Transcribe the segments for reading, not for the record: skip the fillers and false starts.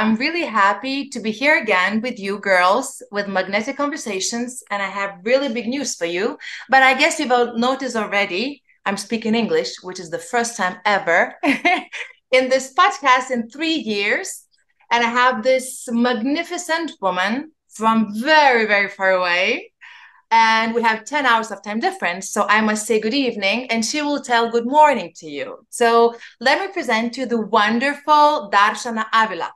I'm really happy to be here again with you girls with Magnetic Conversations, and I have really big news for you. But I guess you've all noticed already, I'm speaking English, which is the first time ever in this podcast in 3 years. And I have this magnificent woman from very, very far away, and we have 10 hours of time difference. So I must say good evening, and she will tell good morning to you. So let me present you the wonderful Darshana Avila.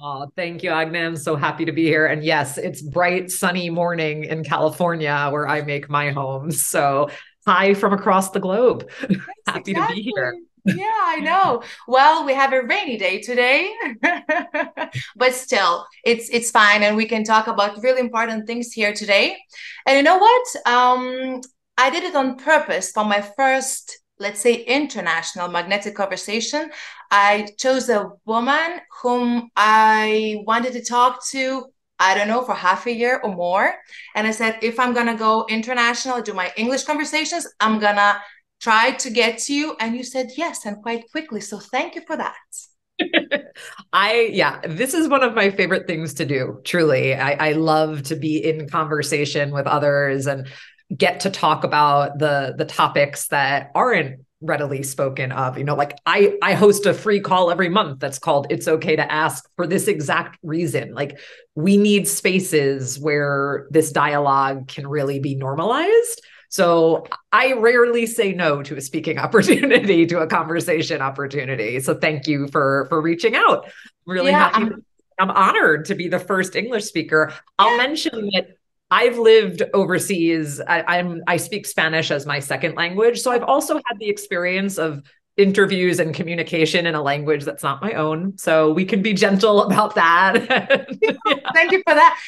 Oh, thank you, Agnes. I'm so happy to be here. And yes, it's bright, sunny morning in California where I make my home. So hi from across the globe. Yes, Happy to be here. exactly. Yeah, I know. Well, we have a rainy day today, but still, it's fine, and we can talk about really important things here today. And you know what? I did it on purpose for my first, let's say, international magnetic conversation. I chose a woman whom I wanted to talk to, I don't know, for half a year or more. And I said, if I'm gonna go international, do my English conversations, I'm gonna try to get to you. And you said yes, and quite quickly. So thank you for that. Yeah, this is one of my favorite things to do. Truly. I love to be in conversation with others and get to talk about the topics that aren't readily spoken of. Like I host a free call every month that's called It's Okay to Ask for this exact reason. Like we need spaces where this dialogue can really be normalized. So I rarely say no to a speaking opportunity, to a conversation opportunity. So thank you for reaching out. I'm really Yeah, happy. I'm honored to be the first English speaker. I'll yeah. mention that I've lived overseas. I speak Spanish as my second language, so I've also had the experience of interviews and communication in a language that's not my own. So we can be gentle about that. Yeah. Thank you for that.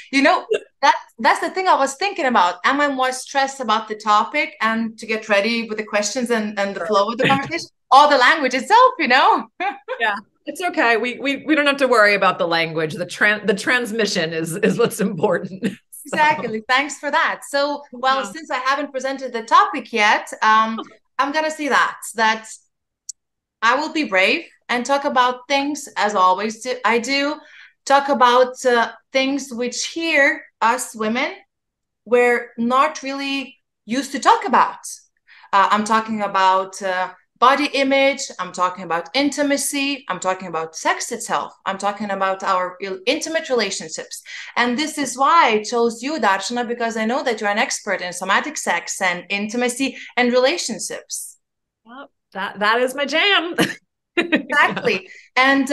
That's the thing I was thinking about. Am I more stressed about the topic and to get ready with the questions and the flow of the conversation, or the language itself? Yeah, it's okay. We don't have to worry about the language. The transmission is what's important. So Exactly. Thanks for that. So, well, yeah. since I haven't presented the topic yet, I'm gonna say that I will be brave and talk about things as always I do. Talk about things which here us women we're not really used to talk about. I'm talking about body image. I'm talking about intimacy. I'm talking about sex itself. I'm talking about our intimate relationships. And this is why I chose you, Darshana, because I know that you're an expert in somatic sex and intimacy and relationships. Well, that is my jam. Yeah. Exactly. And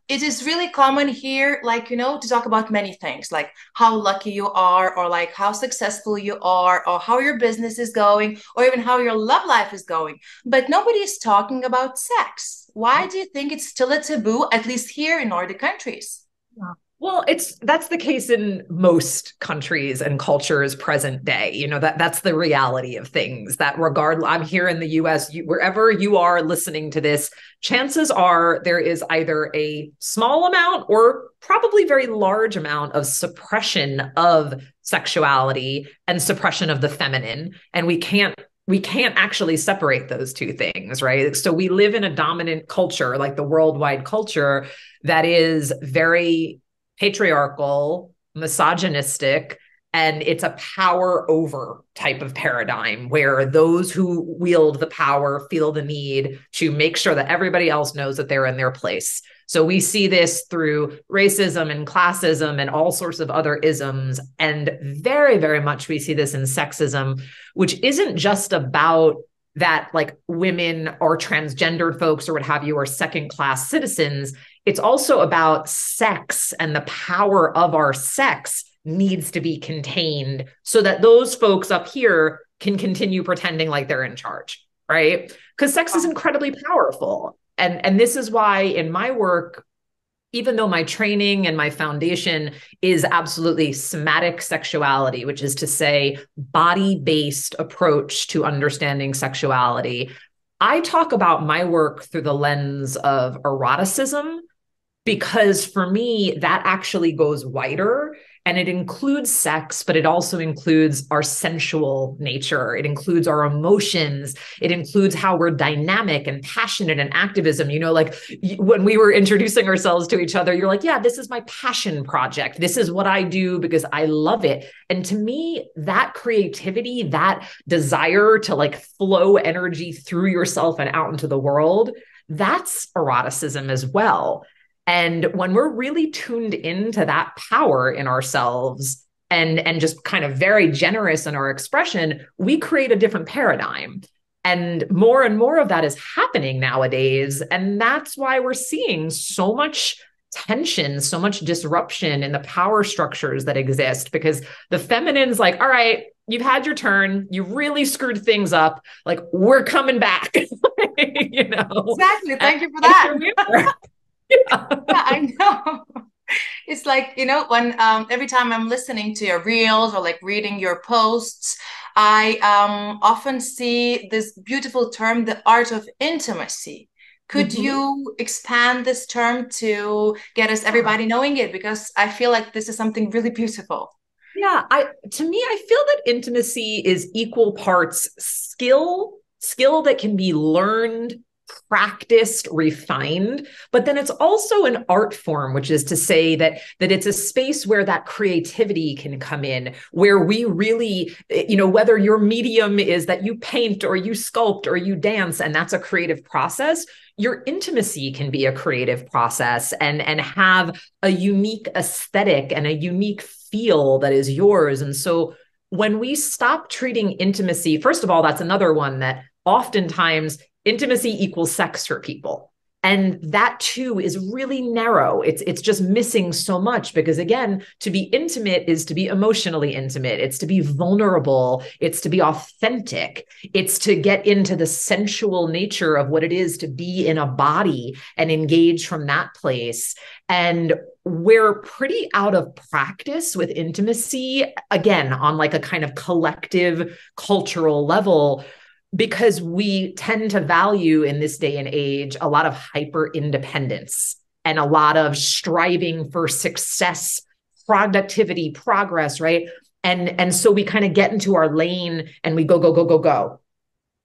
it is really common here, like, to talk about many things, like how lucky you are, or like how successful you are, or how your business is going, or even how your love life is going. But nobody is talking about sex. Why do you think it's still a taboo, at least here in Nordic countries? Yeah. Well, that's the case in most countries and cultures present day. That's the reality of things. That regard, I'm here in the US, wherever you are listening to this, chances are there is either a small amount or probably very large amount of suppression of sexuality and suppression of the feminine. And we can't actually separate those two things, right? So we live in a dominant culture, like the worldwide culture, that is very patriarchal, misogynistic, and it's a power over type of paradigm where those who wield the power feel the need to make sure that everybody else knows that they're in their place. So we see this through racism and classism and all sorts of other isms. And very, very much we see this in sexism, which isn't just about that like women or transgendered folks or what have you are second class citizens. It's also about sex, and the power of our sex needs to be contained so that those folks up here can continue pretending like they're in charge, right? Because sex is incredibly powerful. And this is why in my work, even though my training and my foundation is absolutely somatic sexuality, which is to say body-based approach to understanding sexuality, I talk about my work through the lens of eroticism, because for me, that actually goes wider And it includes sex, but it also includes our sensual nature. It includes our emotions. It includes how we're dynamic and passionate and activism. You know, like when we were introducing ourselves to each other, you're like, yeah, this is my passion project. This is what I do because I love it. And to me, that creativity, that desire to like flow energy through yourself and out into the world, that's eroticism as well. And when we're really tuned into that power in ourselves and just kind of very generous in our expression, we create a different paradigm. And more of that is happening nowadays. And that's why we're seeing so much tension, so much disruption in the power structures that exist, because the feminine's like, all right, you've had your turn. You really screwed things up. Like, we're coming back, you know? Exactly. Thank you for that. Yeah. Yeah, I know. It's like, when every time I'm listening to your reels or like reading your posts, I often see this beautiful term, the art of intimacy. Could Mhm. you expand this term to get us everybody knowing it? Because I feel like this is something really beautiful. Yeah, to me, I feel that intimacy is equal parts skill that can be learned, practiced, refined, but then it's also an art form, which is to say that it's a space where that creativity can come in, where we really, whether your medium is that you paint or you sculpt or you dance, and that's a creative process, your intimacy can be a creative process and have a unique aesthetic and a unique feel that is yours. And so when we stop treating intimacy, first of all, that's another one that oftentimes intimacy equals sex for people. And that too is really narrow. It's just missing so much, because again, to be intimate is to be emotionally intimate. It's to be vulnerable. It's to be authentic. It's to get into the sensual nature of what it is to be in a body and engage from that place. And we're pretty out of practice with intimacy, again, on like a kind of collective cultural level, because we tend to value in this day and age a lot of hyper independence and a lot of striving for success, productivity, progress, right? And so we kind of get into our lane and we go, go, go, go, go.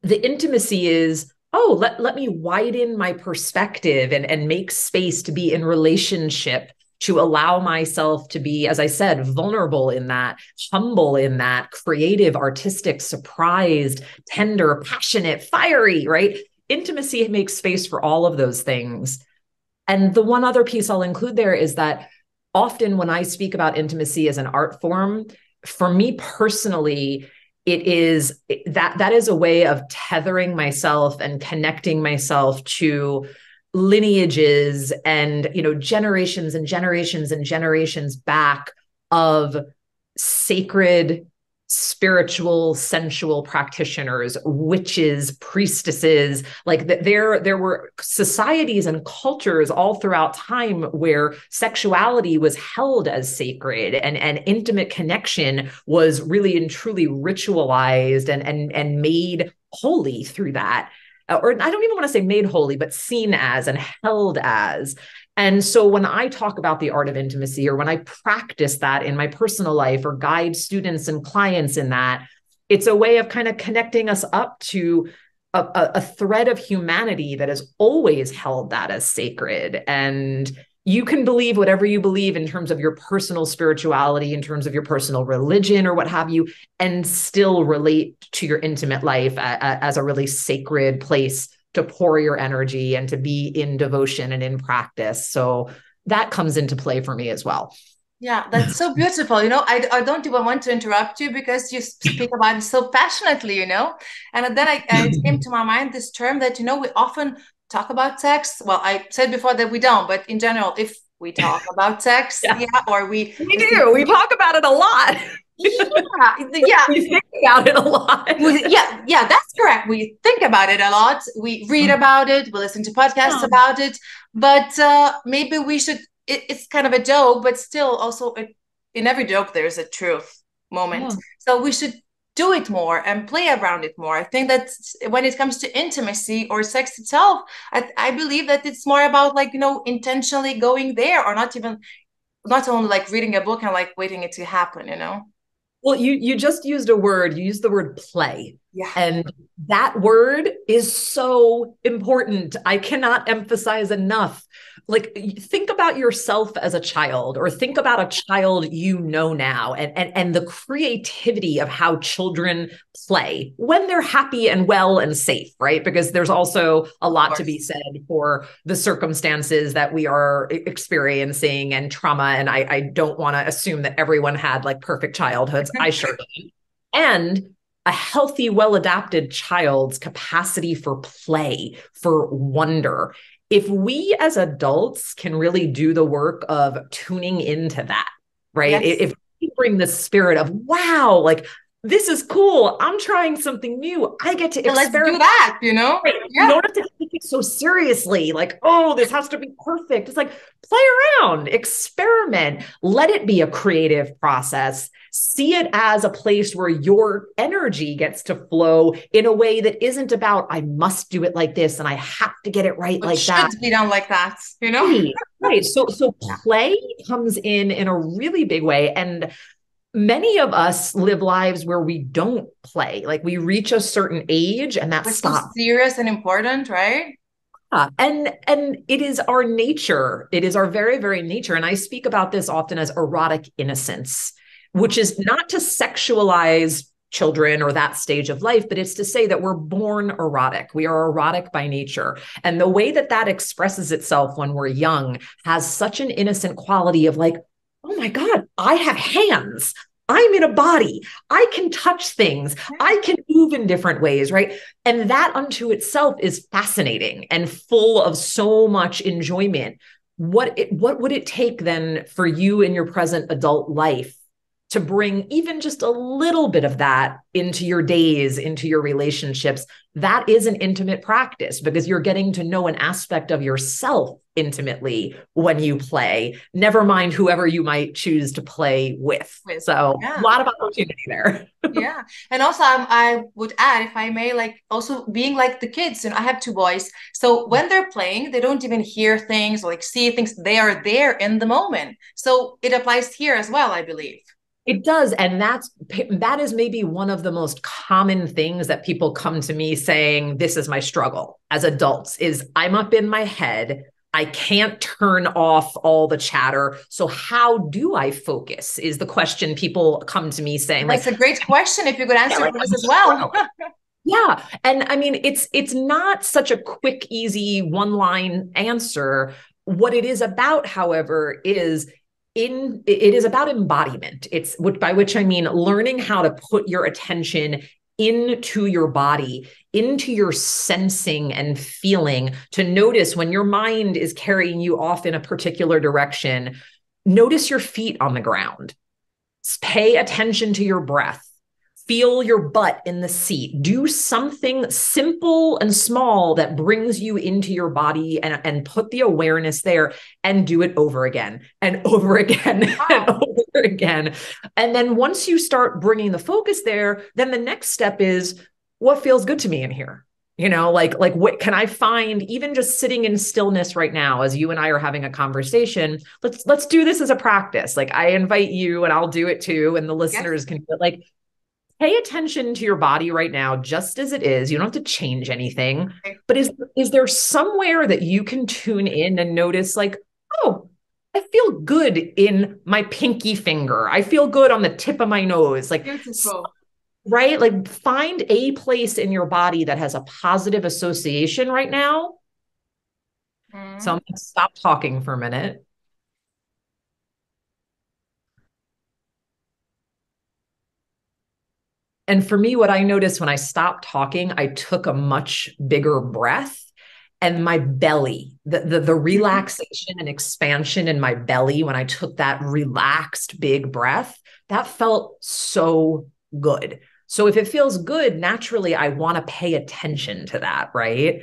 The intimacy is, oh, let me widen my perspective and make space to be in relationship, to allow myself to be, as I said, vulnerable in that, humble in that, creative, artistic, surprised, tender, passionate, fiery, right? Intimacy makes space for all of those things. And the one other piece I'll include there is that often when I speak about intimacy as an art form, for me personally, it is that is a way of tethering myself and connecting myself to lineages and generations and generations and generations back of sacred, spiritual, sensual practitioners, witches, priestesses. Like there were societies and cultures all throughout time where sexuality was held as sacred, and intimate connection was really and truly ritualized and made holy through that. Or I don't even want to say made holy, but seen as and held as. And so when I talk about the art of intimacy, or when I practice that in my personal life or guide students and clients in that, it's a way of kind of connecting us up to a thread of humanity that has always held that as sacred. And you can believe whatever you believe in terms of your personal spirituality, in terms of your personal religion or what have you, and still relate to your intimate life as a really sacred place to pour your energy and to be in devotion and in practice. So that comes into play for me as well. Yeah, that's so beautiful. I don't even want to interrupt you because you speak about it so passionately, And then it came to my mind this term that, we often talk about sex. Well, I said before that we don't, but in general, if we talk about sex, Yeah, yeah, or we do. We talk about it a lot. yeah, We think about it a lot. yeah, that's correct. We think about it a lot. We read about it. We listen to podcasts about it. But maybe we should. It's kind of a joke, but still, also in every joke there's a truth moment. Yeah. So we should do it more and play around it more. I think that when it comes to intimacy or sex itself, I believe that it's more about like intentionally going there, or not even not only like reading a book and like waiting it to happen, you know? Well, you just used a word, you used the word play. Yeah. And that word is so important. I cannot emphasize enough. Like, think about yourself as a child, or think about a child you know now, and the creativity of how children play when they're happy and well and safe, right? Because there's also a Of lot to be course. said for the circumstances that we are experiencing and trauma. And I don't want to assume that everyone had like perfect childhoods. I sure did. And a healthy, well adapted child's capacity for play, for wonder. If we as adults can really do the work of tuning into that, right? Yes. If we bring the spirit of, wow, like this is cool, I'm trying something new, I get to So let's do experiment. that, you know? Right. You Yeah. don't have to take it so seriously, like, oh, this has to be perfect. It's like, play around, experiment, let it be a creative process. See it as a place where your energy gets to flow in a way that isn't about, I must do it like this and I have to get it right It like that. should be done like that, you know? Right. Right. So Yeah. play comes in a really big way. And many of us live lives where we don't play. Like, we reach a certain age and that It's so stops. serious and important, right? And it is our nature. It is our very, very nature. And I speak about this often as erotic innocence, which is not to sexualize children or that stage of life, but it's to say that we're born erotic. We are erotic by nature. And the way that that expresses itself when we're young has such an innocent quality of like, oh my God, I have hands. I'm in a body. I can touch things. I can move in different ways, right? And that unto itself is fascinating and full of so much enjoyment. What would it take then for you in your present adult life to bring even just a little bit of that into your days, into your relationships? That is an intimate practice because you're getting to know an aspect of yourself intimately when you play, never mind whoever you might choose to play with. With, So a yeah. lot of opportunity there. Yeah. And also, I would add, if I may, like also being like the kids, and I have two boys. So when they're playing, they don't even hear things or like see things. They are there in the moment. So it applies here as well, I believe. It does. And that is maybe one of the most common things that people come to me saying, this is my struggle as adults, is I'm up in my head. I can't turn off all the chatter. So how do I focus is the question people come to me saying, like, That's a great question if you could yeah, answer like for this I'm as well. struggling. Yeah. And I mean, it's not such a quick, easy one-line answer. What it is about, however, is it is about embodiment. It's by which I mean learning how to put your attention into your body, into your sensing and feeling, to notice when your mind is carrying you off in a particular direction. Notice your feet on the ground. Pay attention to your breath. Feel your butt in the seat. Do something simple and small that brings you into your body, and put the awareness there, and do it over again and over again and Wow. over again. And then once you start bringing the focus there, then the next step is, what feels good to me in here? Like what can I find, even just sitting in stillness right now as you and I are having a conversation? Let's do this as a practice. Like, I invite you, and I'll do it too, and the Yes. listeners can, like, pay attention to your body right now, just as it is. You don't have to change anything. Okay. But is there somewhere that you can tune in and notice, like, oh, I feel good in my pinky finger. I feel good on the tip of my nose. Like, Beautiful. right? Like, find a place in your body that has a positive association right now. So I'm Mm. going to stop talking for a minute. And for me, what I noticed when I stopped talking, I took a much bigger breath, and my belly, the relaxation and expansion in my belly when I took that relaxed big breath, that felt so good. So if it feels good, naturally, I want to pay attention to that, right?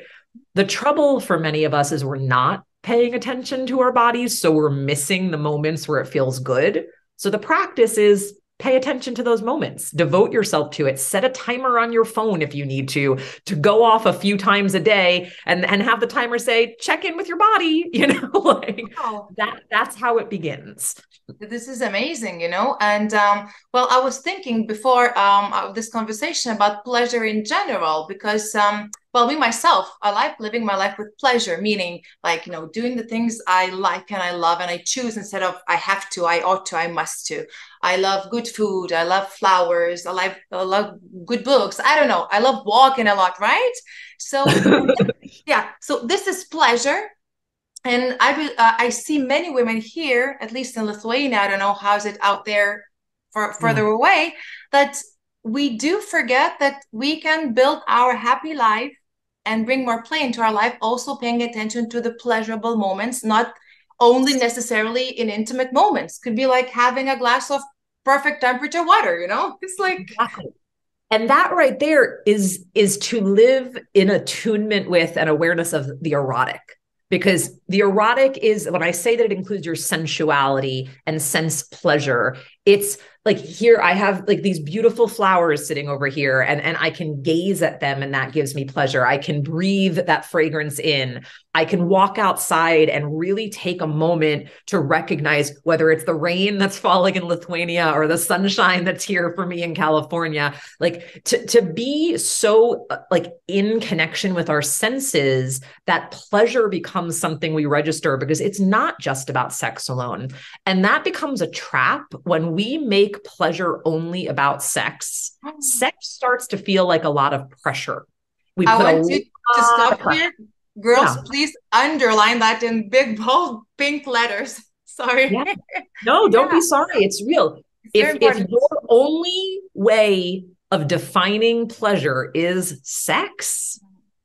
The trouble for many of us is we're not paying attention to our bodies. So we're missing the moments where it feels good. So the practice is pay attention to those moments, devote yourself to it, set a timer on your phone if you need to go off a few times a day and have the timer say, check in with your body, like Wow. that's how it begins. This is amazing, and well, I was thinking before of this conversation about pleasure in general, because well, me myself, I like living my life with pleasure, meaning like, doing the things I like and I love and I choose instead of I have to, I ought to, I must to. I love good food, I love flowers, I love good books. I don't know, I love walking a lot, right? So yeah, so this is pleasure. And I see many women here, at least in Lithuania. I don't know how's it out there Yeah. further away, that we do forget that we can build our happy life and bring more play into our life, also paying attention to the pleasurable moments, not only necessarily in intimate moments. Could be like having a glass of perfect temperature water. It's like, Exactly. And that right there is to live in attunement with and awareness of the erotic. Because the erotic is, when I say that it includes your sensuality and sense pleasure, it's like, here I have like these beautiful flowers sitting over here, and I can gaze at them and that gives me pleasure. I can breathe that fragrance in. I can walk outside and really take a moment to recognize whether it's the rain that's falling in Lithuania or the sunshine that's here for me in California. Like to be so like in connection with our senses, that pleasure becomes something we register, because it's not just about sex alone. And that becomes a trap when we make pleasure only about sex. Sex starts to feel like a lot of pressure. We I put a want you to lot of stop pressure. here. Girls, Yeah. please underline that in big, bold, pink letters. Sorry. Yeah. No, don't Yeah, be sorry. It's real. it's very If important. your only way of defining pleasure is sex,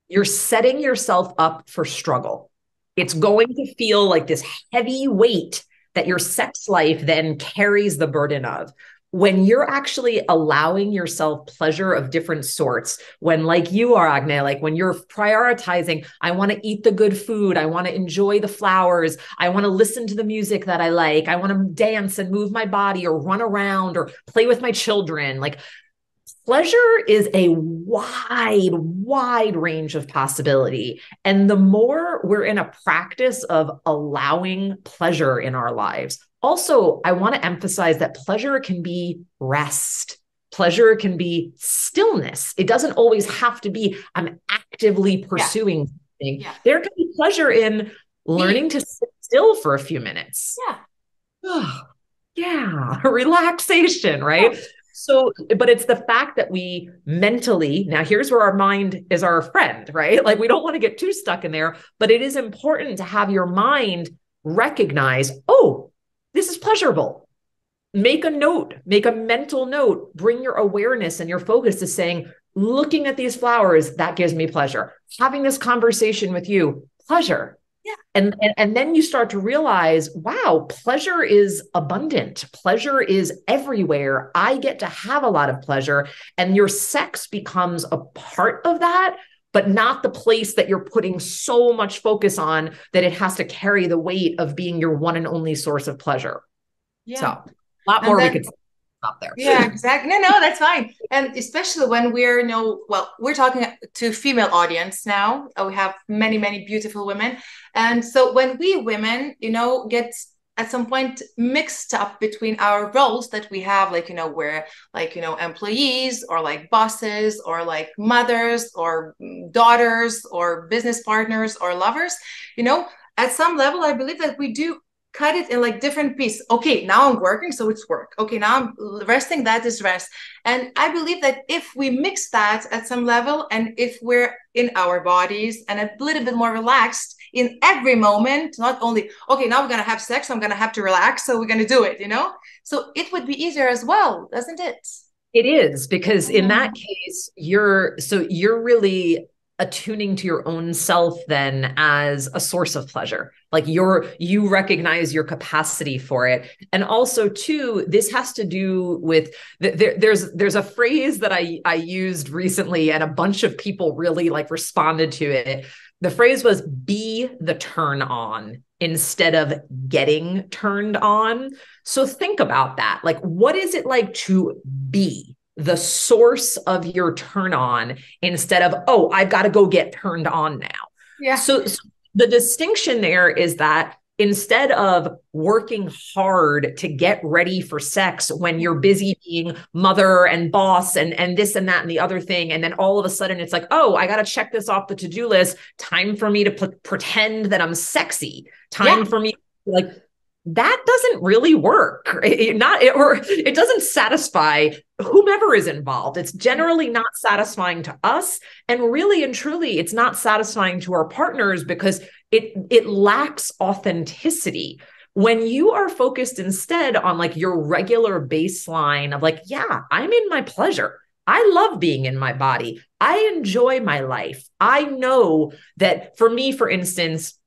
you're setting yourself up for struggle. It's going to feel like this heavy weight that your sex life then carries the burden of. When you're actually allowing yourself pleasure of different sorts, when, like you are, Agne, like when you're prioritizing, I want to eat the good food, I want to enjoy the flowers, I want to listen to the music that I like, I want to dance and move my body or run around or play with my children. Like, pleasure is a wide range of possibility. And the more we're in a practice of allowing pleasure in our lives, also, I want to emphasize that pleasure can be rest. Pleasure can be stillness. It doesn't always have to be, I'm actively Yeah, pursuing something. yeah. There can be pleasure in learning Being. to sit still for a few minutes. Yeah, Yeah, relaxation, yeah, right? So, but it's the fact that we mentally, now here's where our mind is our friend, right? Like, we don't want to get too stuck in there, but it is important to have your mind recognize, oh, this is pleasurable. Make a note, make a mental note, bring your awareness and your focus to saying, looking at these flowers, that gives me pleasure. Having this conversation with you, pleasure. yeah, And then you start to realize, wow, pleasure is abundant. Pleasure is everywhere. I get to have a lot of pleasure. And your sex becomes a part of that, but not the place that you're putting so much focus on that it has to carry the weight of being your one and only source of pleasure. So yeah. a lot And more we then, could stop there. yeah, exactly. No, that's fine. And especially when we're, well, we're talking to female audience now. We have many, many beautiful women. And so when we women, get at some point mixed up between our roles that we have, like, we're like, employees or like bosses or like mothers or daughters or business partners or lovers, you know, at some level, I believe that we do cut it in like different pieces. Okay, now I'm working, so it's work. Okay, now I'm resting, that is rest. And I believe that if we mix that at some level, and if we're in our bodies and a little bit more relaxed in every moment, not only, okay, now we're going to have sex, I'm going to have to relax, so we're going to do it, So it would be easier as well, doesn't it? It is, because in that Mm. case, you're really attuning to your own self then as a source of pleasure. Like, you recognize your capacity for it. And also too, this has to do with there's a phrase that I used recently, and a bunch of people really like responded to it. The phrase was be the turn on instead of getting turned on. So think about that. Like, what is it like to be the source of your turn on instead of, oh, I've got to go get turned on now? Yeah. So the distinction there is that instead of working hard to get ready for sex when you're busy being mother and boss and this and that and the other thing, and then all of a sudden it's like, oh, I got to check this off the to-do list. Time for me to pretend that I'm sexy. Yeah. Time for me, like, that doesn't really work. Or it doesn't satisfy whomever is involved. It's generally not satisfying to us, and really and truly, it's not satisfying to our partners because it lacks authenticity. When you are focused instead on like your regular baseline of like, yeah, I'm in my pleasure. I love being in my body. I enjoy my life. I know that for me, for instance,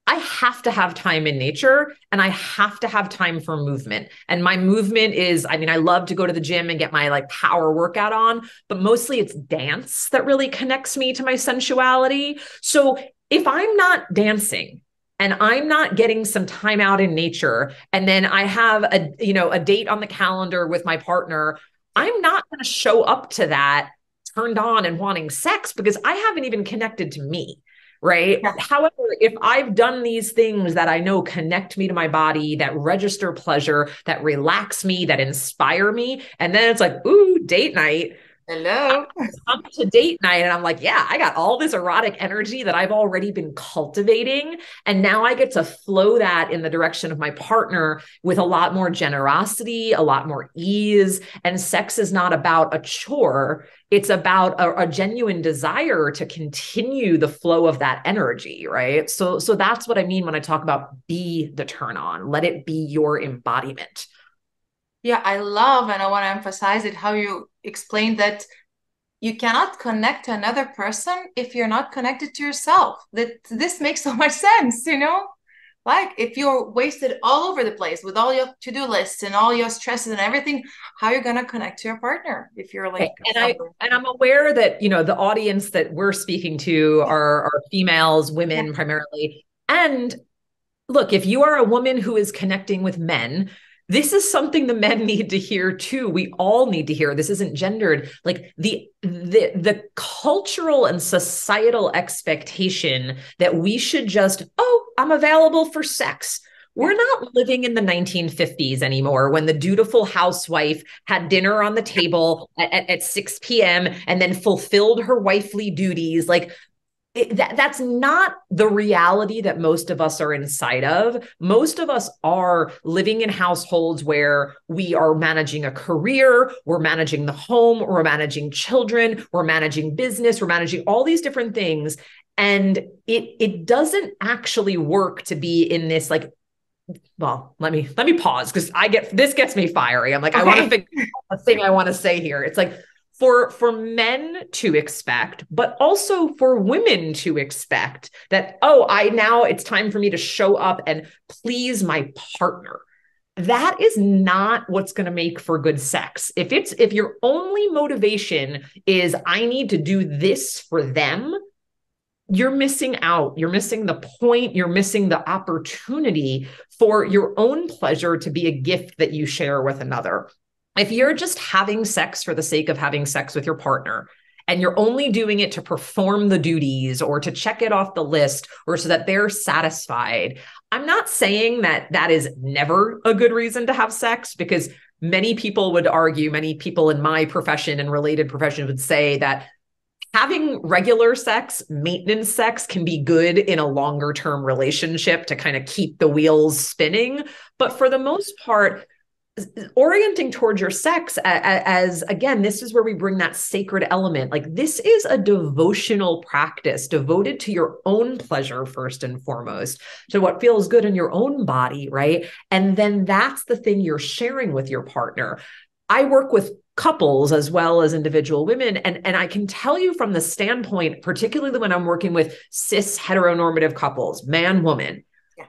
I have to have time in nature and I have to have time for movement. And my movement is, I mean, I love to go to the gym and get my like power workout on, but mostly it's dance that really connects me to my sensuality. So if I'm not dancing and I'm not getting some time out in nature, and then I have a date on the calendar with my partner, I'm not going to show up to that turned on and wanting sex because I haven't even connected to me. Right. Yeah. However, if I've done these things that I know connect me to my body, that register pleasure, that relax me, that inspire me, and then it's like, ooh, date night. Hello. I'm to date night and I'm like, yeah, I got all this erotic energy that I've already been cultivating. And now I get to flow that in the direction of my partner with a lot more generosity, a lot more ease. And sex is not about a chore. It's about a genuine desire to continue the flow of that energy, right? So that's what I mean when I talk about be the turn on. Let it be your embodiment. Yeah, I love and I want to emphasize it how you explained that you cannot connect to another person if you're not connected to yourself. That this makes so much sense, you know? Like if you're wasted all over the place with all your to-do lists and all your stresses and everything, how you're gonna connect to your partner if you're like And I'm aware that the audience that we're speaking to are females, yeah, women primarily. And look, if you are a woman who is connecting with men, this is something the men need to hear too. We all need to hear. This isn't gendered. Like the cultural and societal expectation that we should just, oh, I'm available for sex. yeah, We're not living in the 1950s anymore when the dutiful housewife had dinner on the table at 6 p.m. and then fulfilled her wifely duties. Like that's not the reality that most of us are inside of. Most of us are living in households where we are managing a career, we're managing the home, we're managing children, we're managing business, we're managing all these different things. And it doesn't actually work to be in this like, well, let me pause because this gets me fiery. I'm like, okay. I want to figure out the thing I want to say here. It's like, for men to expect, but also for women to expect that, oh, now it's time for me to show up and please my partner. That is not what's going to make for good sex. If your only motivation is I need to do this for them, you're missing out. You're missing the point. You're missing the opportunity for your own pleasure to be a gift that you share with another. If you're just having sex for the sake of having sex with your partner, and you're only doing it to perform the duties or to check it off the list or so that they're satisfied, I'm not saying that that is never a good reason to have sex, because many people would argue, many people in my profession and related professions would say that having regular sex, maintenance sex, can be good in a longer term relationship to kind of keep the wheels spinning. But for the most part, orienting towards your sex as again, this is where we bring that sacred element. Like this is a devotional practice devoted to your own pleasure first and foremost, to what feels good in your own body, right? And then that's the thing you're sharing with your partner. I work with couples as well as individual women. And I can tell you from the standpoint, particularly when I'm working with cis heteronormative couples, man, woman,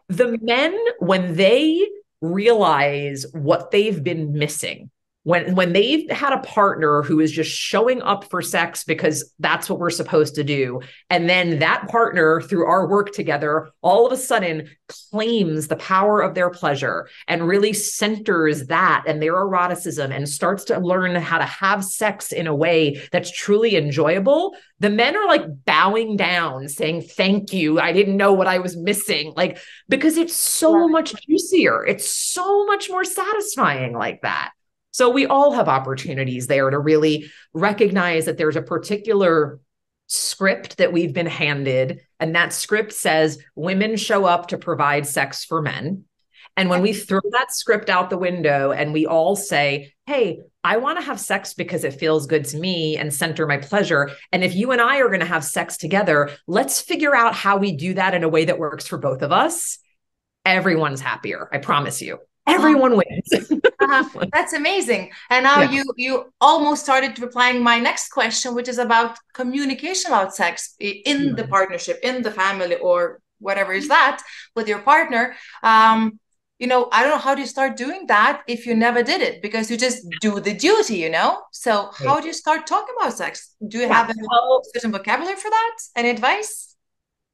the men, when they realize what they've been missing, when they've had a partner who is just showing up for sex because that's what we're supposed to do, and then that partner, through our work together, all of a sudden claims the power of their pleasure and really centers that and their eroticism and starts to learn how to have sex in a way that's truly enjoyable, the men are like bowing down saying, thank you, I didn't know what I was missing, like, because it's so much juicier, it's so much more satisfying like that. So we all have opportunities there to really recognize that there's a particular script that we've been handed, and that script says women show up to provide sex for men. And when we throw that script out the window and we all say, hey, I want to have sex because it feels good to me and center my pleasure. And if you and I are going to have sex together, let's figure out how we do that in a way that works for both of us. Everyone's happier. I promise you. Everyone wins. That's amazing. And now Yeah. you almost started replying my next question, which is about communication about sex in the partnership, in the family, or whatever is that with your partner. I don't know, how do you start doing that if you never did it? Because you just do the duty. So how do you start talking about sex? Do you have a certain vocabulary for that? Any advice?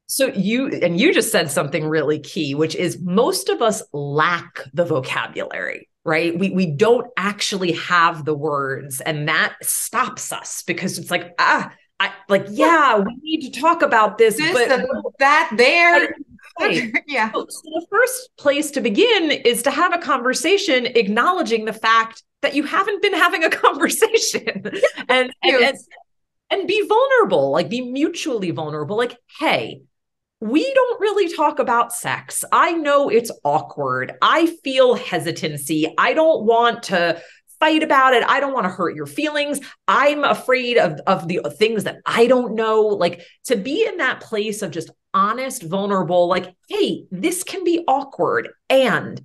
So you just said something really key, which is most of us lack the vocabulary, right? We don't actually have the words, and that stops us because it's like, we need to talk about this, but that there. Yeah. So the first place to begin is to have a conversation acknowledging the fact that you haven't been having a conversation and be vulnerable, like be mutually vulnerable. Like, hey, we don't really talk about sex. I know it's awkward. I feel hesitancy. I don't want to fight about it. I don't want to hurt your feelings. I'm afraid of the things that I don't know. Like, to be in that place of just honest, vulnerable, like, hey, this can be awkward. And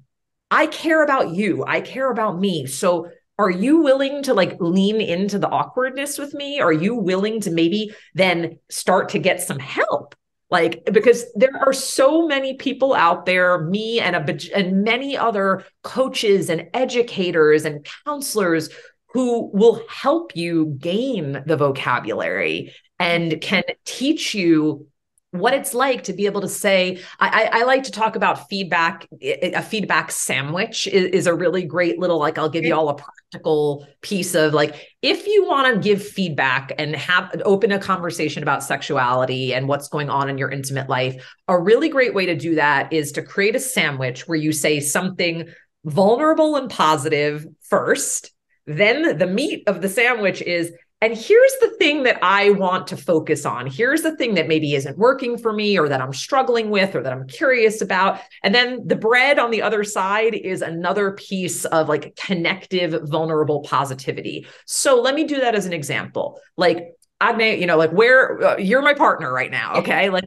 I care about you. I care about me. So are you willing to like lean into the awkwardness with me? Are you willing to maybe then start to get some help? Like, because there are so many people out there, me and many other coaches and educators and counselors who will help you gain the vocabulary and can teach you what it's like to be able to say, I like to talk about feedback. A feedback sandwich is a really great little, like, I'll give you all a practical piece of, like, if you want to give feedback and open a conversation about sexuality and what's going on in your intimate life, a really great way to do that is to create a sandwich where you say something vulnerable and positive first. Then the meat of the sandwich is, and here's the thing that I want to focus on. Here's the thing that maybe isn't working for me, or that I'm struggling with, or that I'm curious about. And then the bread on the other side is another piece of like connective, vulnerable positivity. So let me do that as an example. Like, I may, like, where you're my partner right now. Okay. Like,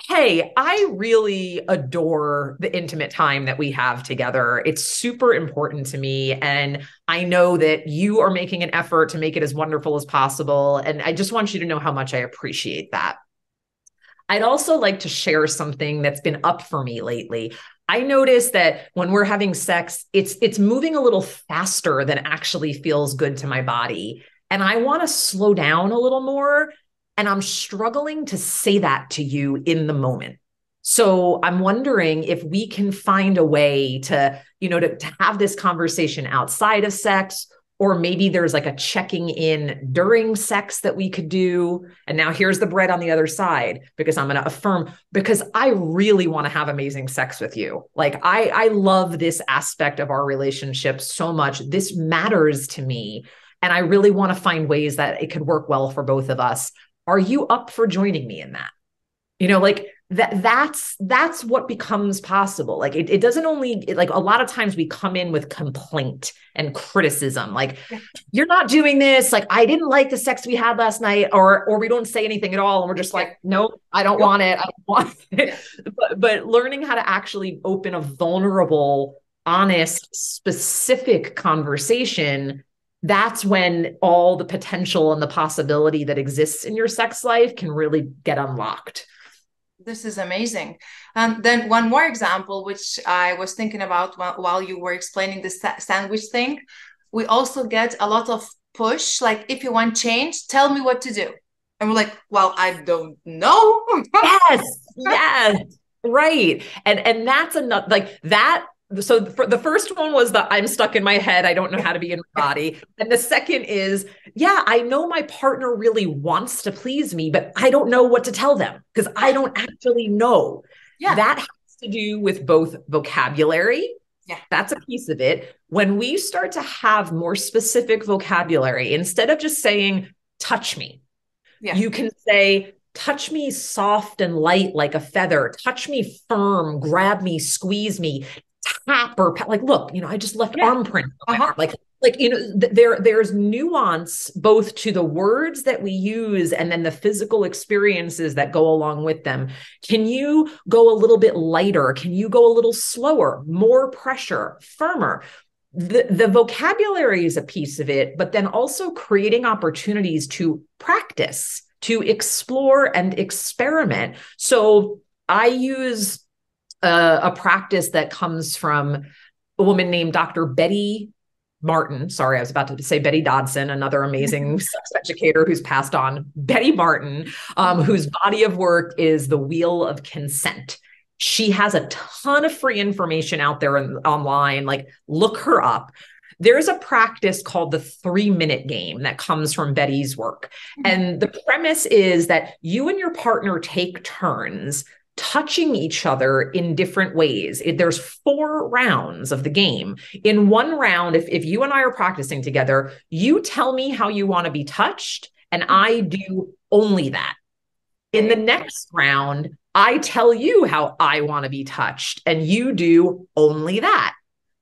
hey, I really adore the intimate time that we have together. It's super important to me. And I know that you are making an effort to make it as wonderful as possible. And I just want you to know how much I appreciate that. I'd also like to share something that's been up for me lately. I notice that when we're having sex, it's moving a little faster than actually feels good to my body. And I want to slow down a little more. And I'm struggling to say that to you in the moment. So I'm wondering if we can find a way to have this conversation outside of sex, or maybe there's like a checking in during sex that we could do. And now here's the bread on the other side, because I'm going to affirm, because I really want to have amazing sex with you. Like, I love this aspect of our relationship so much. This matters to me. And I really want to find ways that it could work well for both of us. Are you up for joining me in that? Like that's what becomes possible. Like, it doesn't only, like, a lot of times we come in with complaint and criticism. Like, you're not doing this. Like, I didn't like the sex we had last night, or we don't say anything at all. And we're just like, nope, I don't want it. I don't want it. But learning how to actually open a vulnerable, honest, specific conversation, that's when all the potential and the possibility that exists in your sex life can really get unlocked. This is amazing. Then one more example, which I was thinking about while you were explaining this sandwich thing. we also get a lot of push. Like, if you want change, tell me what to do. And we're like, well, I don't know. Yes, yes, right. And that's enough like that. So for the first one was the I'm stuck in my head. I don't know how to be in my body. And the second is, yeah, I know my partner really wants to please me, but I don't know what to tell them because I don't actually know. Yeah. That has to do with both vocabulary. Yeah. That's a piece of it. When we start to have more specific vocabulary, instead of just saying, touch me, Yeah. you can say, touch me soft and light like a feather, touch me firm, grab me, squeeze me, tap or like, look, I just left Yeah. arm print on my arm. Like, there's nuance both to the words that we use and then the physical experiences that go along with them. Can you go a little bit lighter? Can you go a little slower, more pressure, firmer? The vocabulary is a piece of it, but then also creating opportunities to practice, to explore and experiment. So I use a practice that comes from a woman named Dr. Betty Martin. Sorry, I was about to say Betty Dodson, another amazing sex educator who's passed on. Betty Martin, whose body of work is The Wheel of Consent. She has a ton of free information out there online. Like, look her up. There's a practice called the 3-minute game that comes from Betty's work. And the premise is that you and your partner take turns touching each other in different ways. There's 4 rounds of the game. In one round, if you and I are practicing together, you tell me how you want to be touched, and I do only that. In the next round, I tell you how I want to be touched, and you do only that.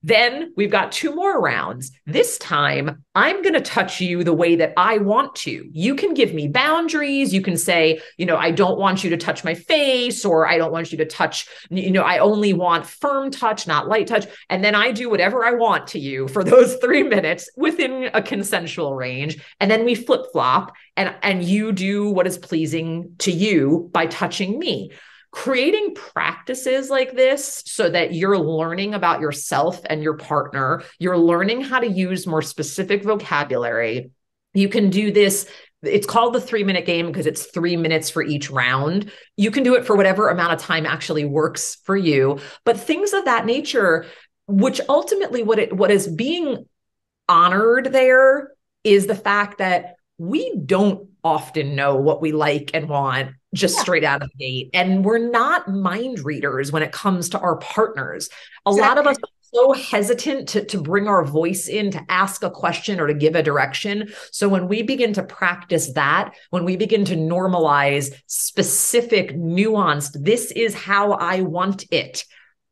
Then we've got 2 more rounds. This time, I'm going to touch you the way that I want to. You can give me boundaries. You can say, I don't want you to touch my face, or I don't want you to touch, I only want firm touch, not light touch. And then I do whatever I want to you for those 3 minutes within a consensual range. And then we flip flop and you do what is pleasing to you by touching me. Creating practices like this so that you're learning about yourself and your partner, you're learning how to use more specific vocabulary. You can do this. It's called the 3-minute game because it's 3 minutes for each round. You can do it for whatever amount of time actually works for you. But things of that nature, which ultimately what is being honored there is the fact that we don't often know what we like and want just straight out of the gate. And we're not mind readers when it comes to our partners. A lot of us are so hesitant to bring our voice in, to ask a question or to give a direction. So when we begin to practice that, when we begin to normalize specific, nuanced, this is how I want it,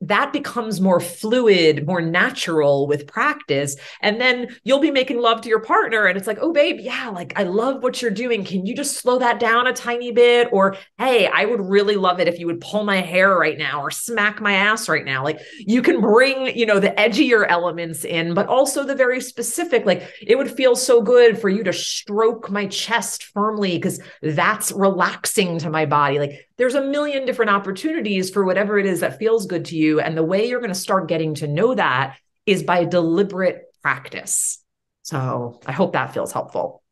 that becomes more fluid, more natural with practice. And then you'll be making love to your partner and it's like, oh, babe, yeah, like I love what you're doing. Can you just slow that down a tiny bit? Or, hey, I would really love it if you would pull my hair right now or smack my ass right now. Like, you can bring, the edgier elements in, but also the very specific, like, it would feel so good for you to stroke my chest firmly because that's relaxing to my body. Like, there's a million different opportunities for whatever it is that feels good to you. And the way you're going to start getting to know that is by deliberate practice. So I hope that feels helpful.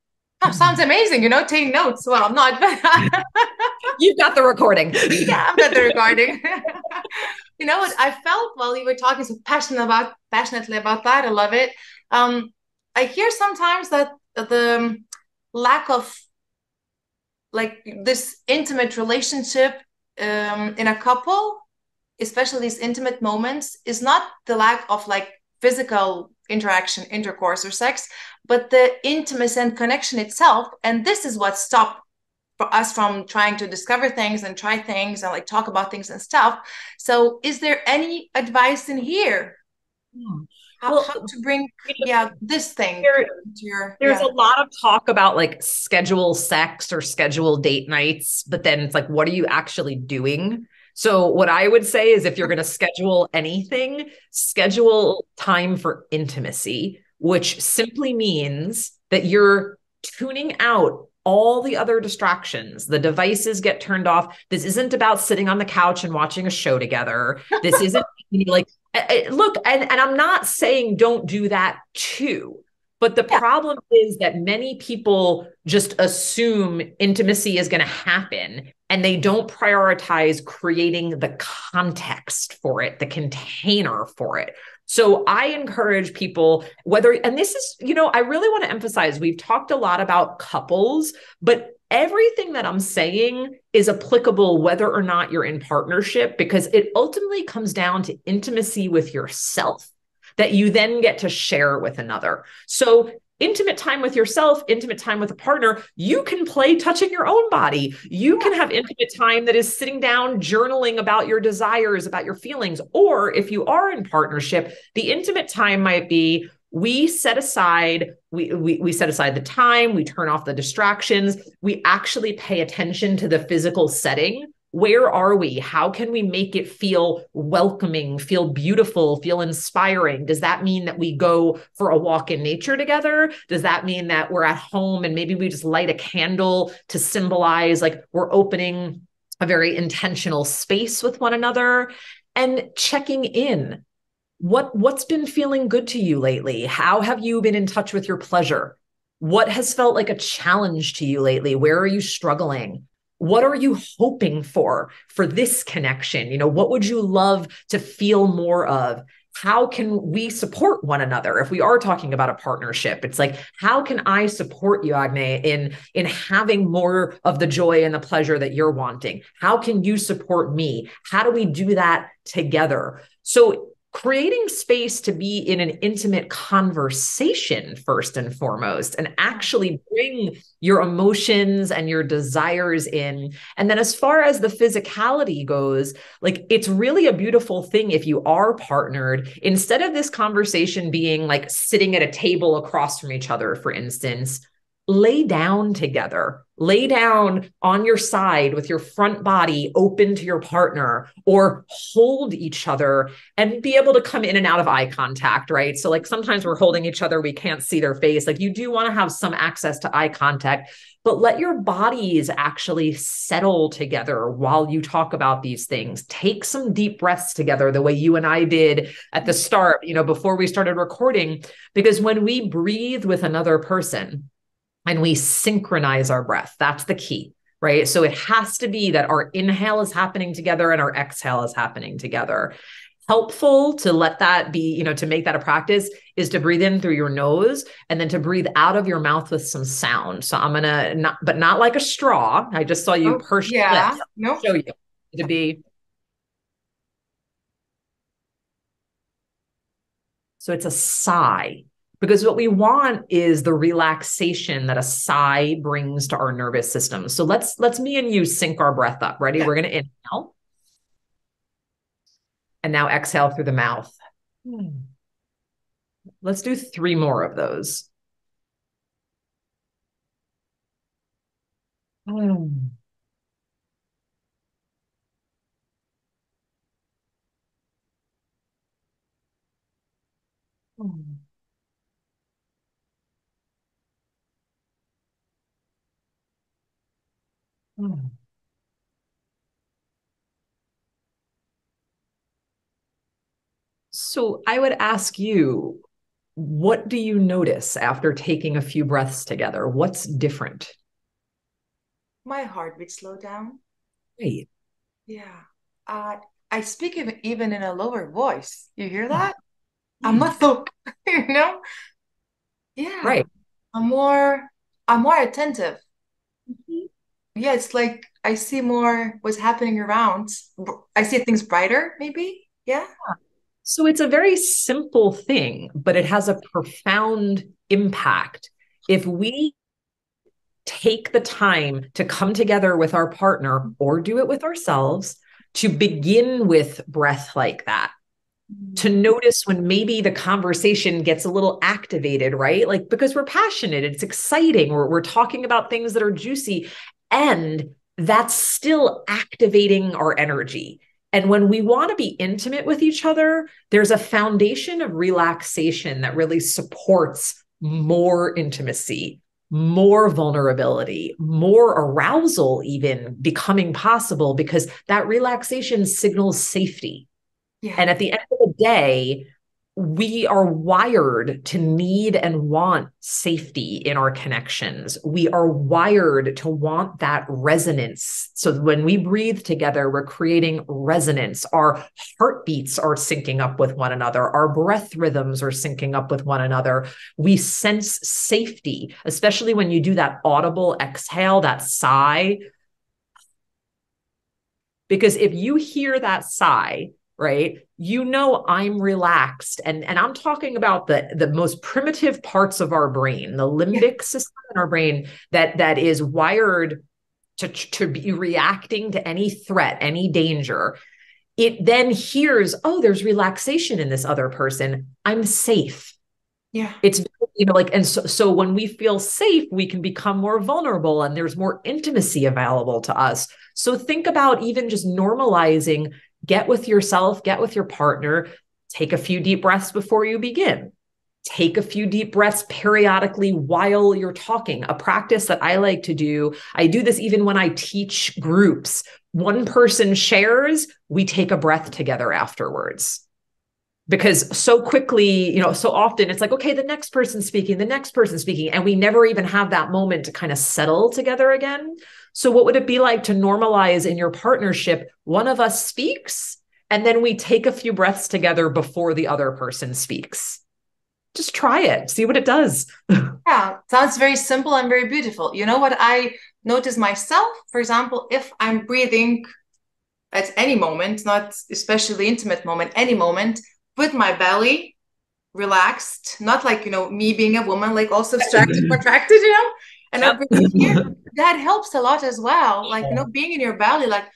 Oh, sounds amazing. Taking notes. Well, I'm not. You've got the recording. Yeah, I've got the recording. You know what? I felt while you were talking so passionately about that. I love it. I hear sometimes that the lack of like this intimate relationship in a couple, especially these intimate moments, is not the lack of like physical interaction, intercourse, or sex, but the intimacy and connection itself. And this is what stopped for us from trying to discover things and try things and like talk about things and stuff. So is there any advice in here? How to bring this thing to there's a lot of talk about like schedule sex or schedule date nights, but then it's like, what are you actually doing? So what I would say is, if you're going to schedule anything, schedule time for intimacy, which simply means that you're tuning out all the other distractions. The devices get turned off. This isn't about sitting on the couch and watching a show together. This isn't like, look, and I'm not saying don't do that too, But the Yeah. problem is that many people just assume intimacy is going to happen and they don't prioritize creating the context for it, the container for it. So I encourage people, whether, and this is, I really want to emphasize, we've talked a lot about couples, but everything that I'm saying is applicable whether or not you're in partnership, because it ultimately comes down to intimacy with yourself that you then get to share with another. So intimate time with yourself, intimate time with a partner, you can play touching your own body. You can have intimate time that is sitting down, journaling about your desires, about your feelings. Or if you are in partnership, the intimate time might be we set aside we set aside the time, we turn off the distractions, we actually pay attention to the physical setting. Where are we? How can we make it feel welcoming, feel beautiful, feel inspiring? Does that mean that we go for a walk in nature together? Does that mean that we're at home and maybe we just light a candle to symbolize like we're opening a very intentional space with one another? And checking in. What's been feeling good to you lately? How have you been in touch with your pleasure? What has felt like a challenge to you lately? Where are you struggling? What are you hoping for this connection? What would you love to feel more of? How can we support one another? If we are talking about a partnership, it's like, how can I support you, Agne, in having more of the joy and the pleasure that you're wanting? How can you support me? How do we do that together? So creating space to be in an intimate conversation first and foremost, and actually bring your emotions and your desires in. And then as far as the physicality goes, like it's really a beautiful thing if you are partnered, instead of this conversation being like sitting at a table across from each other, for instance, lay down together, lay down on your side with your front body open to your partner, or hold each other and be able to come in and out of eye contact, right? So like sometimes we're holding each other, we can't see their face. Like you do want to have some access to eye contact, but let your bodies actually settle together while you talk about these things. Take some deep breaths together the way you and I did at the start, before we started recording, because when we breathe with another person, and we synchronize our breath. That's the key, right? So it has to be that our inhale is happening together and our exhale is happening together. Helpful to let that be, to make that a practice is to breathe in through your nose and then to breathe out of your mouth with some sound. So I'm going to not like a straw. I just saw you Oh, purse yeah. lips. No. Show you to be. So it's a sigh, because what we want is the relaxation that a sigh brings to our nervous system. So let's me and you sync our breath up. Ready? Yeah. We're going to inhale and now exhale through the mouth. Let's do 3 more of those. So I would ask you, what do you notice after taking a few breaths together? What's different? My heartbeat slowed down. Right. Yeah. I speak even in a lower voice. You hear that? I'm not so, you know? Yeah. Right. I'm more I'm more attentive. Yeah, it's like I see more what's happening around. I see things brighter, maybe. Yeah. So it's a very simple thing, but it has a profound impact. If we take the time to come together with our partner or do it with ourselves to begin with breath like that, to notice when maybe the conversation gets a little activated, right? Like because we're passionate, it's exciting, we're talking about things that are juicy, and that's still activating our energy. And when we want to be intimate with each other, there's a foundation of relaxation that really supports more intimacy, more vulnerability, more arousal, even becoming possible, because that relaxation signals safety. Yeah. And at the end of the day, we are wired to need and want safety in our connections. We are wired to want that resonance. So when we breathe together, we're creating resonance. Our heartbeats are syncing up with one another. Our breath rhythms are syncing up with one another. We sense safety, especially when you do that audible exhale, that sigh. Because if you hear that sigh, right, you know I'm relaxed. And I'm talking about the most primitive parts of our brain, the Yeah. limbic system in our brain that is wired to be reacting to any threat, any danger. It then hears, oh, there's relaxation in this other person. I'm safe. Yeah. It's, you know, like, and so when we feel safe, we can become more vulnerable and there's more intimacy available to us. So think about even just normalizing, get with yourself, get with your partner, take a few deep breaths before you begin. Take a few deep breaths periodically while you're talking. A practice that I like to do, I do this even when I teach groups. One person shares, we take a breath together afterwards. Because so quickly, you know, so often it's like, okay, the next person's speaking, the next person's speaking, and we never even have that moment to kind of settle together again. So what would it be like to normalize in your partnership? One of us speaks, and then we take a few breaths together before the other person speaks. Just try it, see what it does. Yeah, sounds very simple and very beautiful. You know what I notice myself? For example, if I'm breathing at any moment, not especially intimate moment, any moment, with my belly relaxed, not like, me being a woman, like also abstracted, contracted, and I'm breathing here. That helps a lot as well. Like, being in your belly, like,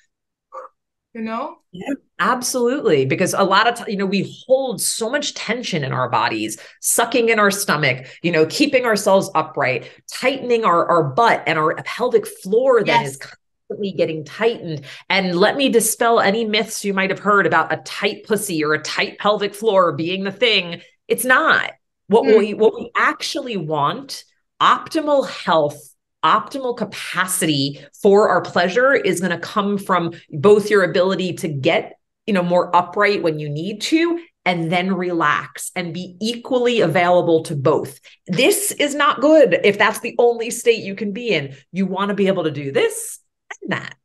you know? Yeah, absolutely. Because a lot of times, we hold so much tension in our bodies, sucking in our stomach, keeping ourselves upright, tightening our butt, and our pelvic floor then is Yes. constantly getting tightened. And let me dispel any myths you might have heard about a tight pussy or a tight pelvic floor being the thing. It's not. What we actually want, optimal health, optimal capacity for our pleasure is going to come from both your ability to get, more upright when you need to, and then relax and be equally available to both. This is not good if that's the only state you can be in. You want to be able to do this and that.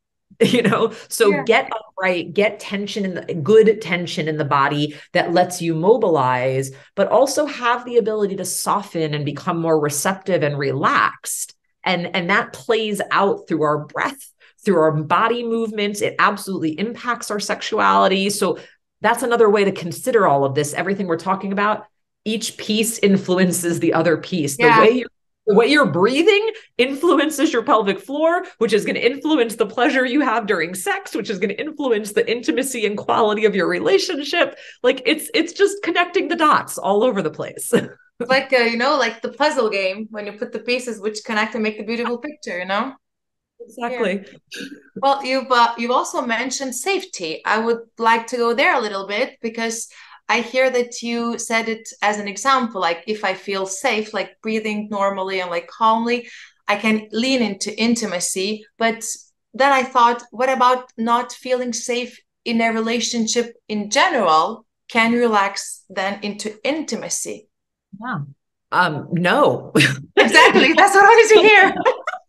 So Yeah. get upright, get tension in the good tension in the body that lets you mobilize, but also have the ability to soften and become more receptive and relaxed. And that plays out through our breath, through our body movements. It absolutely impacts our sexuality. So that's another way to consider all of this. Everything we're talking about, each piece influences the other piece. Yeah. The way you're breathing influences your pelvic floor, which is going to influence the pleasure you have during sex, which is going to influence the intimacy and quality of your relationship. Like it's just connecting the dots all over the place. Like, like the puzzle game when you put the pieces which connect and make a beautiful picture. Yeah. Exactly. Well, you've also mentioned safety. I would like to go there a little bit because I hear that you said it as an example. Like if I feel safe, like breathing normally and like calmly, I can lean into intimacy. But then I thought, what about not feeling safe in a relationship in general? Can you relax then into intimacy? Yeah. No. Exactly. That's what I wanted to hear.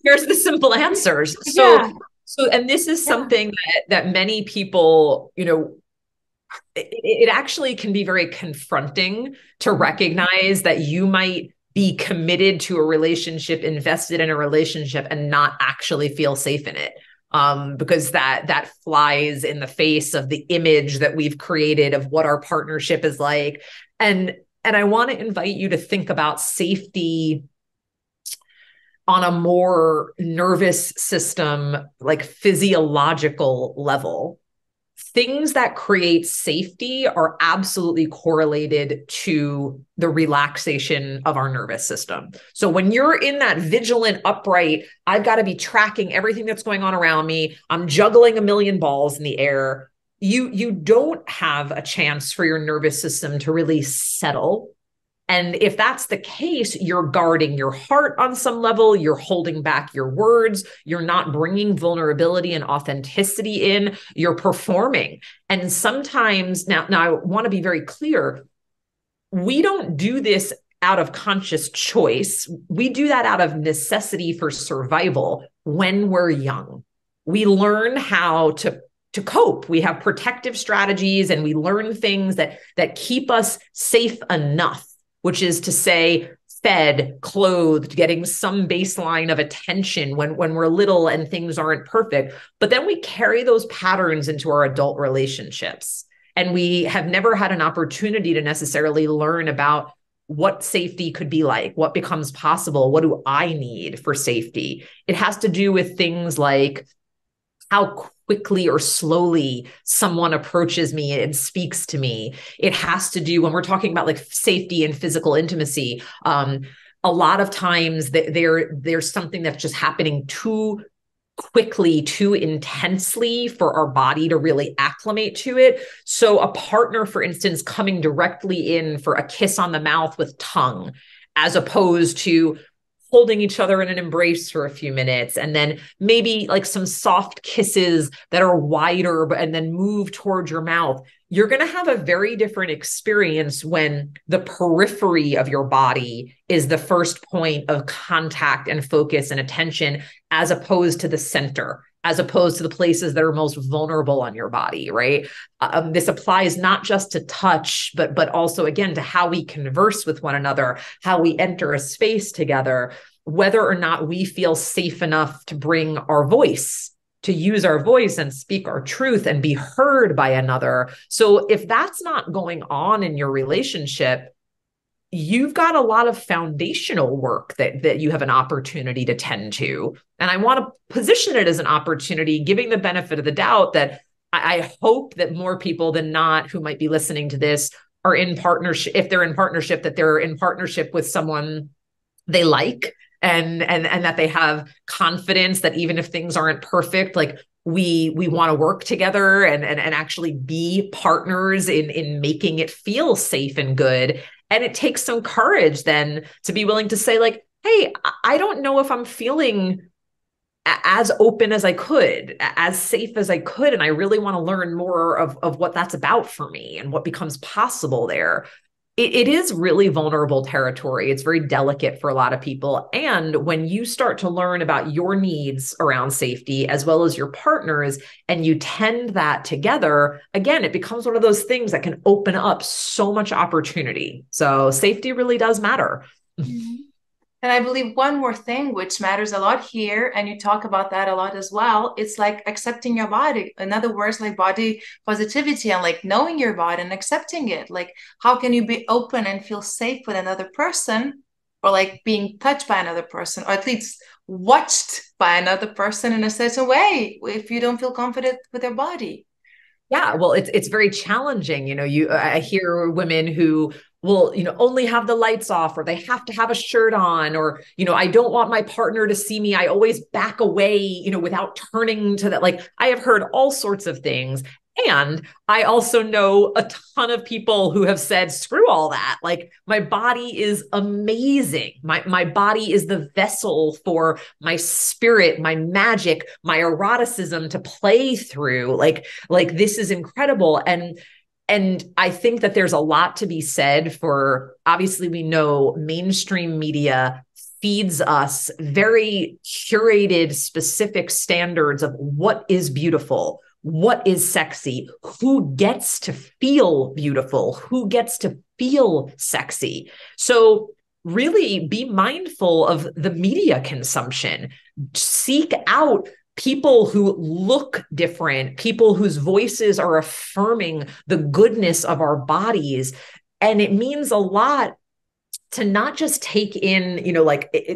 Here's the simple answers. Yeah. And this is Yeah. something that many people, it actually can be very confronting to recognize that you might be committed to a relationship, invested in a relationship, and not actually feel safe in it. Because that flies in the face of the image that we've created of what our partnership is like. And I want to invite you to think about safety on a more nervous system, like physiological level. Things that create safety are absolutely correlated to the relaxation of our nervous system. So when you're in that vigilant, upright, I've got to be tracking everything that's going on around me, I'm juggling a million balls in the air, you don't have a chance for your nervous system to really settle. And if that's the case, you're guarding your heart on some level, you're holding back your words, you're not bringing vulnerability and authenticity in, you're performing. And sometimes, now I want to be very clear, we don't do this out of conscious choice. We do that out of necessity for survival when we're young. We learn how to cope. We have protective strategies and we learn things that keep us safe enough, which is to say, fed, clothed, getting some baseline of attention when we're little and things aren't perfect. But then we carry those patterns into our adult relationships. And we have never had an opportunity to necessarily learn about what safety could be like, what becomes possible, what do I need for safety? It has to do with things like how quickly or slowly someone approaches me and speaks to me. It has to do when we're talking about like safety and physical intimacy. A lot of times there's something that's just happening too quickly, too intensely for our body to really acclimate to it. So a partner, for instance, coming directly in for a kiss on the mouth with tongue, as opposed to holding each other in an embrace for a few minutes, and then maybe like some soft kisses that are wider and then move towards your mouth. You're going to have a very different experience when the periphery of your body is the first point of contact and focus and attention, as opposed to the center, as opposed to the places that are most vulnerable on your body, right? This applies not just to touch, but also, again, to how we converse with one another, how we enter a space together, whether or not we feel safe enough to bring our voice, to use our voice and speak our truth and be heard by another. So if that's not going on in your relationship, you've got a lot of foundational work that you have an opportunity to tend to. And I want to position it as an opportunity, giving the benefit of the doubt that I hope that more people than not who might be listening to this are in partnership. If they're in partnership, that they're in partnership with someone they like, and that they have confidence that even if things aren't perfect, like we want to work together and actually be partners in making it feel safe and good. And it takes some courage then to be willing to say, like, hey, I don't know if I'm feeling as open as I could, as safe as I could. And I really want to learn more of what that's about for me and what becomes possible there. It is really vulnerable territory. It's very delicate for a lot of people. And when you start to learn about your needs around safety, as well as your partners, and you tend that together, again, it becomes one of those things that can open up so much opportunity. So safety really does matter. Mm-hmm. And I believe one more thing which matters a lot here, and you talk about that a lot as well, it's like accepting your body. In other words, like body positivity and like knowing your body and accepting it. Like, how can you be open and feel safe with another person, or like being touched by another person, or at least watched by another person in a certain way if you don't feel confident with your body? Yeah, well, it's very challenging. I hear women who will, only have the lights off, or they have to have a shirt on, or, I don't want my partner to see me. I always back away, without turning to that. Like, I have heard all sorts of things. And I also know a ton of people who have said, screw all that. Like, my body is amazing. My body is the vessel for my spirit, my magic, my eroticism to play through. Like this is incredible. And I think that there's a lot to be said for, obviously, we know mainstream media feeds us very curated, specific standards of what is beautiful, what is sexy, who gets to feel beautiful, who gets to feel sexy. So really be mindful of the media consumption. Seek out people who look different, people whose voices are affirming the goodness of our bodies. And it means a lot to not just take in,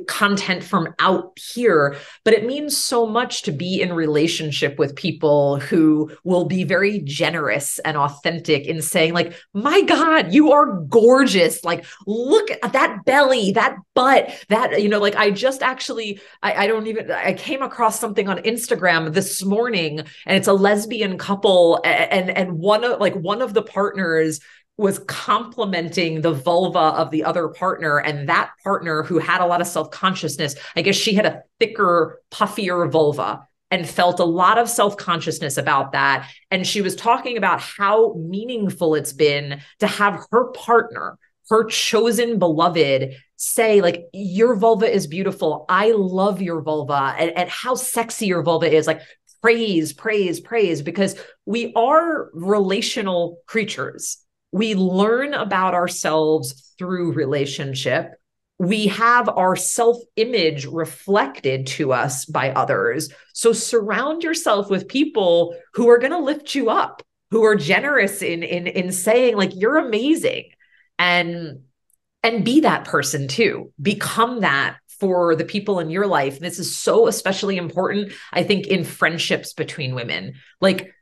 content from out here, but it means so much to be in relationship with people who will be very generous and authentic in saying, like, my God, you are gorgeous. Like, look at that belly, that butt, that, like, I just actually, I came across something on Instagram this morning, and it's a lesbian couple, and one of the partners was complimenting the vulva of the other partner, and that partner, who had a lot of self-consciousness, I guess she had a thicker, puffier vulva and felt a lot of self-consciousness about that. And she was talking about how meaningful it's been to have her partner her chosen beloved say, like, your vulva is beautiful. I love your vulva, and how sexy your vulva is. Like, praise, praise, praise, because we are relational creatures. We learn about ourselves through relationship. We have our self-image reflected to us by others. So surround yourself with people who are going to lift you up, who are generous in saying, like, you're amazing. And be that person too. Become that for the people in your life. And this is so especially important, I think, in friendships between women. Like,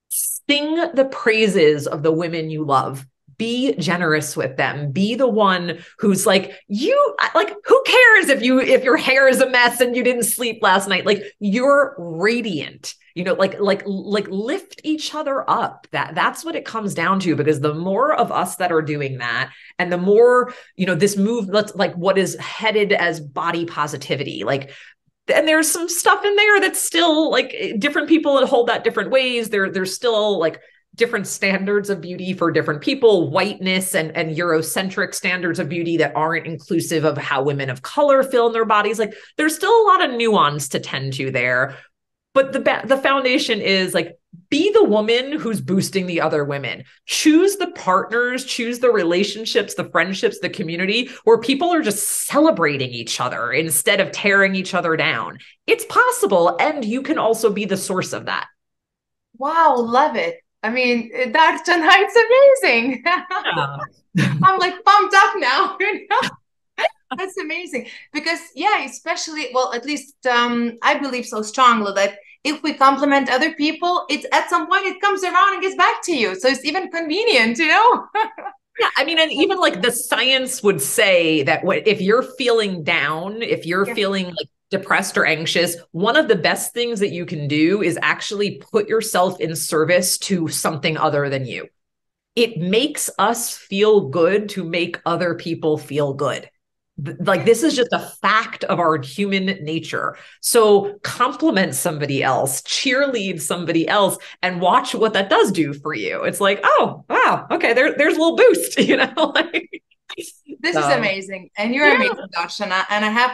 sing the praises of the women you love. Be generous with them. Be the one who's like, who cares if your hair is a mess and you didn't sleep last night? Like, you're radiant. Like lift each other up. That's what it comes down to, because the more of us that are doing that, and the more, this move, like what is headed as body positivity, like, and there's some stuff in there that's still, like, different people hold that different ways. There's still, like, different standards of beauty for different people, whiteness and Eurocentric standards of beauty that aren't inclusive of how women of color feel in their bodies. Like, there's still a lot of nuance to tend to there. But the foundation is, like, be the woman who's boosting the other women. Choose the partners, choose the relationships, the friendships, the community where people are just celebrating each other instead of tearing each other down. It's possible. And you can also be the source of that. Wow, love it. I mean, Darshana, it's amazing. Yeah. I'm like pumped up now. That's amazing. Because yeah, especially, well, at least I believe so strongly that if we compliment other people, it's at some point it comes around and gets back to you. So it's even convenient, you know? Yeah, I mean, and even like the science would say that if you're feeling down, if you're Yeah. feeling like depressed or anxious, one of the best things that you can do is actually put yourself in service to something other than you. It makes us feel good to make other people feel good. Like, this is just a fact of our human nature. So compliment somebody else, cheerlead somebody else, and watch what that does do for you. It's like, oh, wow, okay, there's a little boost, like, This is so, amazing. And you're yeah. amazing, Darshana. And I have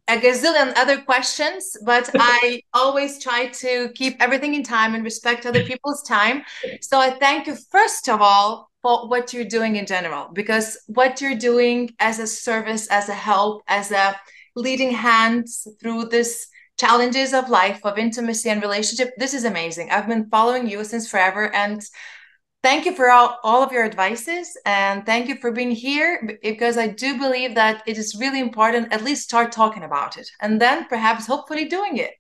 a gazillion other questions, but I always try to keep everything in time and respect other people's time. So I thank you, first of all, for what you're doing in general, because what you're doing as a service, as a help, as a leading hand through this challenges of life, of intimacy and relationship, this is amazing. I've been following you since forever, and thank you for all of your advices, and thank you for being here, because I do believe that it is really important at least start talking about it and then perhaps hopefully doing it.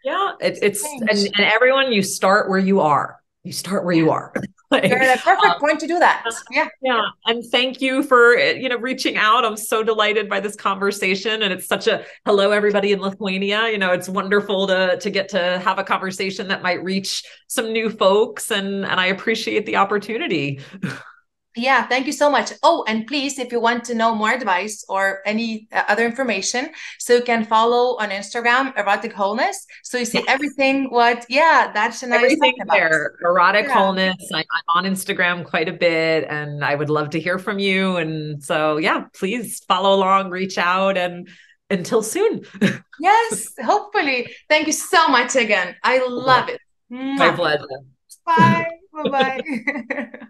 Yeah, it's Change. and everyone, you start where you are. You start where you Yeah. are. You're Like, at a perfect point to do that. Yeah. yeah, and thank you for reaching out. I'm so delighted by this conversation, and it's such a hello everybody in Lithuania. It's wonderful to get to have a conversation that might reach some new folks, and I appreciate the opportunity. Yeah, thank you so much. Oh, and please, if you want to know more advice or any other information, so you can follow on Instagram, Erotic Wholeness. So you see Yes. everything what, yeah, that's nice Everything talking about. there, erotic Yeah. wholeness. I'm on Instagram quite a bit, and I would love to hear from you. And so, yeah, please follow along, reach out, and until soon. Yes, hopefully. Thank you so much again. I love it. My Mwah. pleasure. Bye. Bye-bye.